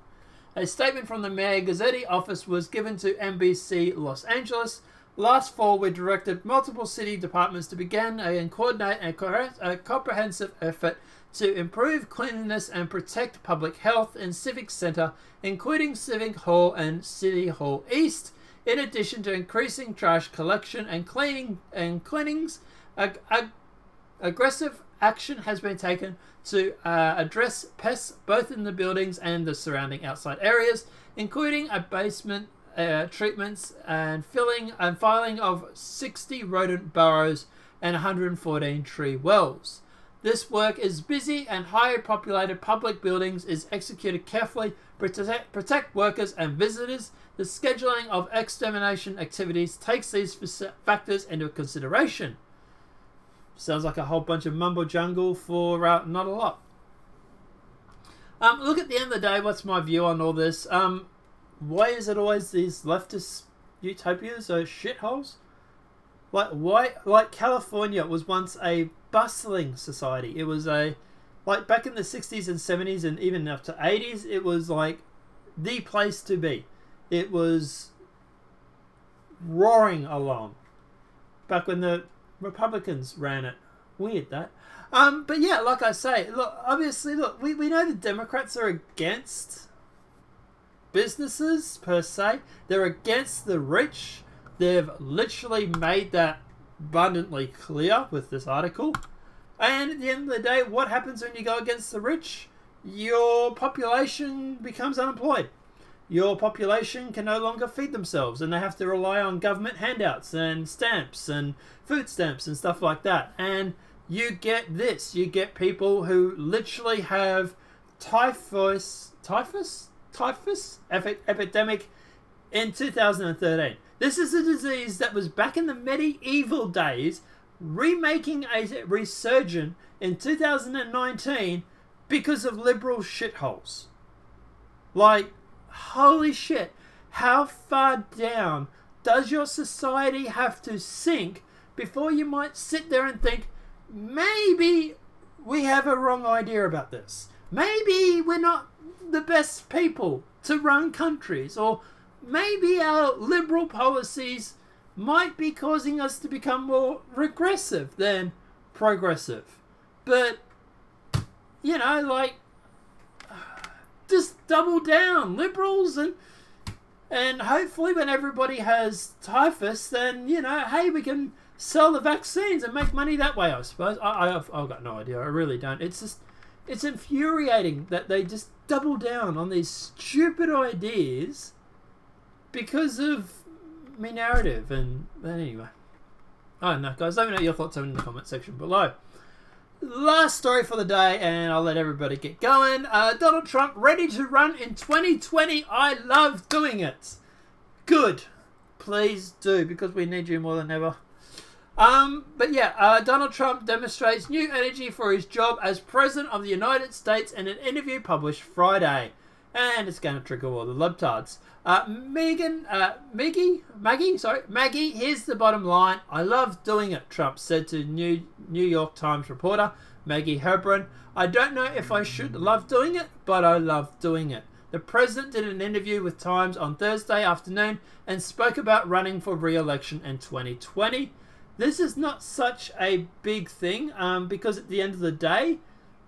Speaker 2: A statement from the Mayor Gazzetti office was given to NBC Los Angeles. Last fall, we directed multiple city departments to begin and coordinate a comprehensive effort to improve cleanliness and protect public health in Civic Center, including Civic Hall and City Hall East. In addition to increasing trash collection and cleanings, aggressive action has been taken to address pests both in the buildings and the surrounding outside areas, including a basement treatments and filing of 60 rodent burrows and 114 tree wells. This work is busy and highly populated public buildings is executed carefully to protect workers and visitors. The scheduling of extermination activities takes these factors into consideration. Sounds like a whole bunch of mumbo jungle for not a lot. Look, at the end of the day, what's my view on all this? Why is it always these leftist utopias or shitholes? Like California was once a bustling society. It was like back in the 60s and 70s and even up to 80s, it was like the place to be. It was roaring along back when the Republicans ran it. Weird that. But yeah, like I say, look, obviously, look, we know the Democrats are against businesses per se. They're against the rich. They've literally made that abundantly clear with this article. And at the end of the day, what happens when you go against the rich? Your population becomes unemployed. Your population can no longer feed themselves and they have to rely on government handouts and stamps and food stamps and stuff like that. And you get this. You get people who literally have typhus epidemic in 2013. This is a disease that was back in the medieval days, remaking a resurgence in 2019 because of liberal shitholes. Like, holy shit, how far down does your society have to sink before you might sit there and think, maybe we have a wrong idea about this. Maybe we're not the best people to run countries, or maybe our liberal policies might be causing us to become more regressive than progressive. But, you know, like, just double down, liberals, and hopefully when everybody has typhus, then, you know, hey, we can sell the vaccines and make money that way, I suppose. I've got no idea. I really don't. It's just, it's infuriating that they just double down on these stupid ideas because of me narrative. And anyway, I don't know, guys. Let me know your thoughts in the comment section below. Last story for the day, and I'll let everybody get going. Donald Trump ready to run in 2020. I love doing it. Good. Please do, because we need you more than ever. But yeah, Donald Trump demonstrates new energy for his job as President of the United States in an interview published Friday. And it's going to trigger all the libtards. Maggie, here's the bottom line. I love doing it, Trump said to New York Times reporter Maggie Herbrand. I don't know if I should love doing it, but I love doing it. The president did an interview with Times on Thursday afternoon and spoke about running for re-election in 2020. This is not such a big thing because at the end of the day,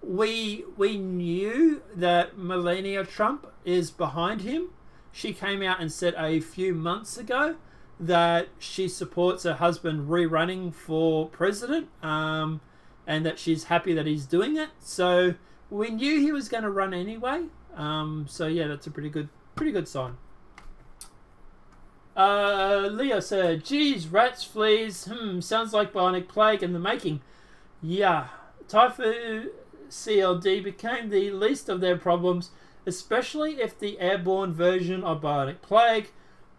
Speaker 2: we knew that Melania Trump is behind him. She came out and said a few months ago that she supports her husband rerunning for president, and that she's happy that he's doing it. So we knew he was going to run anyway. So yeah, that's a pretty good sign. Leo said, geez, rats, fleas, sounds like bionic plague in the making. Yeah, typhoid CLD became the least of their problems, especially if the airborne version of bionic plague,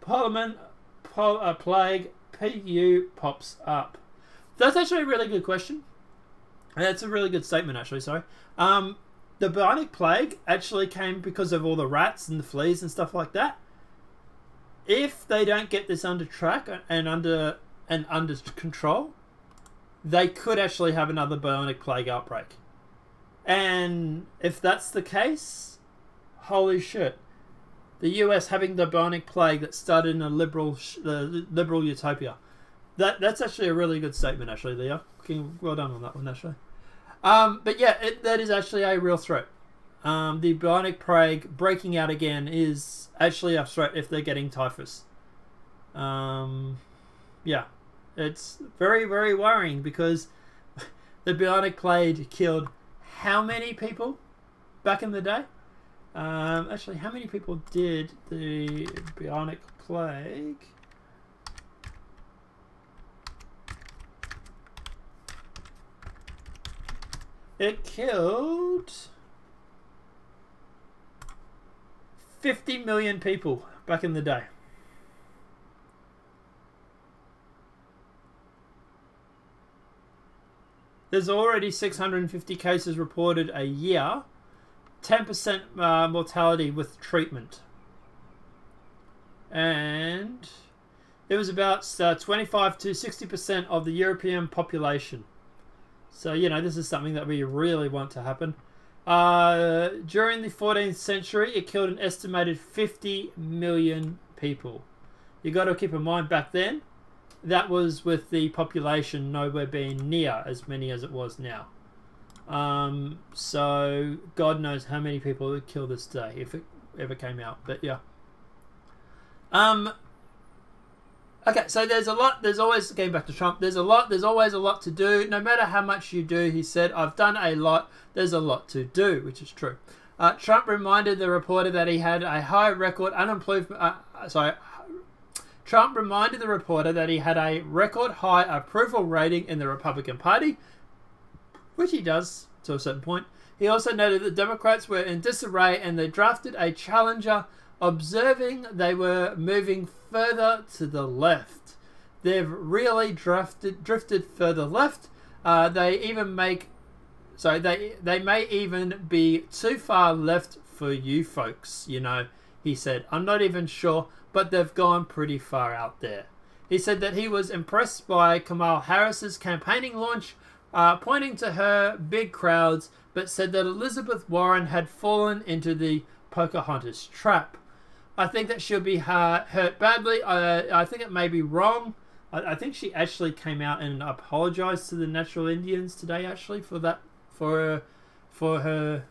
Speaker 2: plague, PU, pops up. That's actually a really good question. That's a really good statement, actually, sorry. The bionic plague actually came because of all the rats and the fleas and stuff like that. If they don't get this under track and under control, they could actually have another bionic plague outbreak. And if that's the case, holy shit. The US having the bionic plague that started in a liberal utopia. That's actually a really good statement, actually, Leo. Well done on that one, actually. But yeah, that is actually a real threat. The bionic plague breaking out again is actually a threat if they're getting typhus. Yeah, it's very, very worrying because the bionic plague killed how many people back in the day? Actually, how many people did the bionic plague? It killed 50 million people back in the day. There's already 650 cases reported a year, 10% mortality with treatment. And it was about 25 to 60% of the European population. So, you know, this is something that we really want to happen. During the 14th century, it killed an estimated 50 million people. You got to keep in mind back then, that was with the population nowhere being near as many as it was now. So God knows how many people would kill this day if it ever came out. But yeah. Okay, so there's always, getting back to Trump, there's always a lot to do. No matter how much you do, he said, I've done a lot, there's a lot to do, which is true. Trump reminded the reporter that he had a high record Trump reminded the reporter that he had a record high approval rating in the Republican Party, which he does to a certain point. He also noted that Democrats were in disarray and they drafted a challenger, observing they were moving further to the left. They've really drifted further left. They may even be too far left for you folks, you know, he said. I'm not even sure, but they've gone pretty far out there. He said that he was impressed by Kamala Harris's campaigning launch, pointing to her big crowds, but said that Elizabeth Warren had fallen into the Pocahontas trap. I think that she'll be hurt badly. I think it may be wrong. I think she actually came out and apologized to the natural Indians today, actually, for that, for her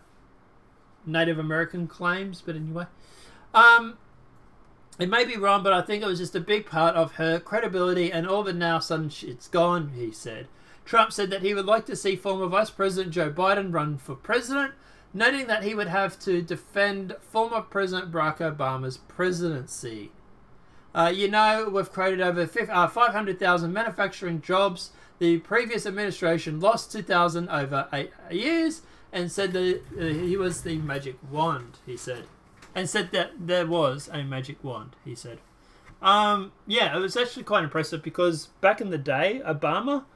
Speaker 2: Native American claims. But anyway, it may be wrong, but I think it was just a big part of her credibility, and all of it now sudden it's gone, he said. Trump said that he would like to see former Vice President Joe Biden run for president, noting that he would have to defend former President Barack Obama's presidency. You know, we've created over 500,000 manufacturing jobs. The previous administration lost 2,000 over 8 years, and said that he was the magic wand, he said. And said that there was a magic wand, he said. Yeah, it was actually quite impressive because back in the day, Obama,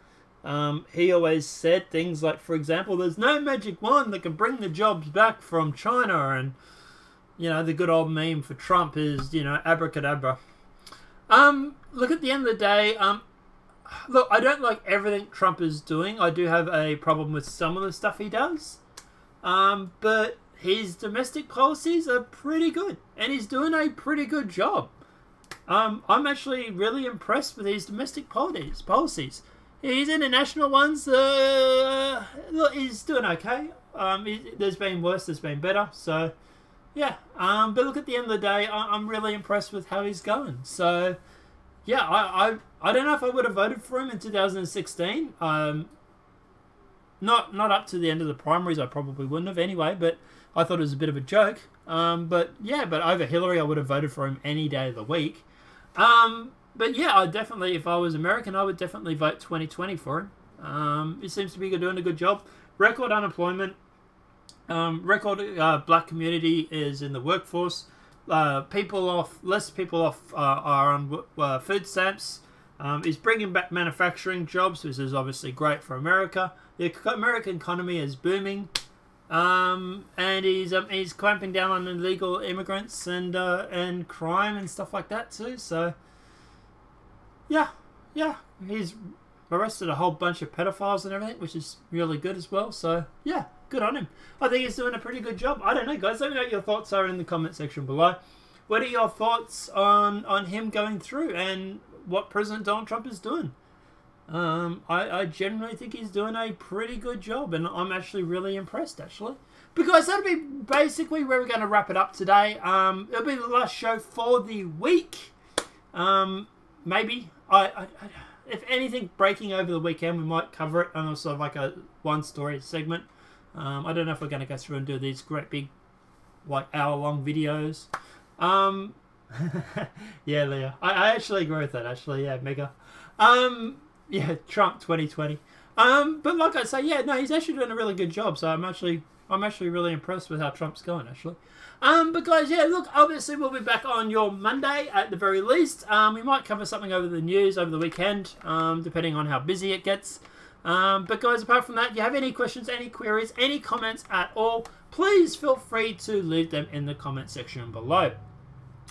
Speaker 2: he always said things like, for example, there's no magic wand that can bring the jobs back from China. And, you know, the good old meme for Trump is, you know, abracadabra. Look, at the end of the day, look, I don't like everything Trump is doing. I do have a problem with some of the stuff he does. But his domestic policies are pretty good. And he's doing a pretty good job. I'm actually really impressed with his domestic policies. His international ones, look, he's doing okay. There's been worse, there's been better. So, yeah. But look, at the end of the day, I'm really impressed with how he's going. So, yeah, I don't know if I would have voted for him in 2016. Not up to the end of the primaries, I probably wouldn't have anyway. But I thought it was a bit of a joke. But yeah, but over Hillary, I would have voted for him any day of the week. But yeah, I definitely, if I was American, I would definitely vote 2020 for him. He seems to be doing a good job. Record unemployment. Record black community is in the workforce. Less people off are on food stamps. He's bringing back manufacturing jobs, which is obviously great for America. The American economy is booming. And he's clamping down on illegal immigrants and crime and stuff like that too. So yeah, he's arrested a whole bunch of pedophiles and everything, which is really good as well. So yeah, good on him. I think he's doing a pretty good job. I don't know, guys. Let me know what your thoughts are in the comment section below. What are your thoughts on him going through and what President Donald Trump is doing? I generally think he's doing a pretty good job, and I'm actually really impressed, actually. But guys, that'll be basically where we're going to wrap it up today. It'll be the last show for the week. Maybe. If anything breaking over the weekend, we might cover it on sort of like a one-story segment. I don't know if we're going to go through and do these great big, like, hour-long videos. Yeah, Leah. I actually agree with that, actually. Yeah, mega. Yeah, Trump 2020. But like I say, yeah, no, he's actually doing a really good job. So I'm actually really impressed with how Trump's going, actually. But guys, yeah, look, obviously we'll be back on your Monday at the very least. We might cover something over the news over the weekend, depending on how busy it gets. But guys, apart from that, if you have any questions, any queries, any comments at all, please feel free to leave them in the comment section below.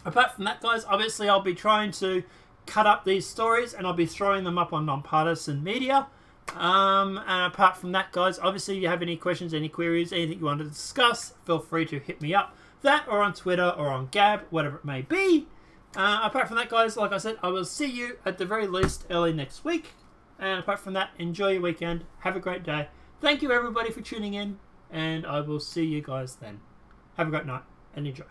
Speaker 2: Apart from that, guys, obviously I'll be trying to cut up these stories and I'll be throwing them up on Nonpartisan Media. And apart from that, guys, obviously if you have any questions, any queries, anything you want to discuss, feel free to hit me up. That or on Twitter or on Gab, whatever it may be. Apart from that, guys, like I said, I will see you at the very least early next week. And apart from that, enjoy your weekend. Have a great day. Thank you everybody for tuning in, and I will see you guys then. Have a great night and enjoy.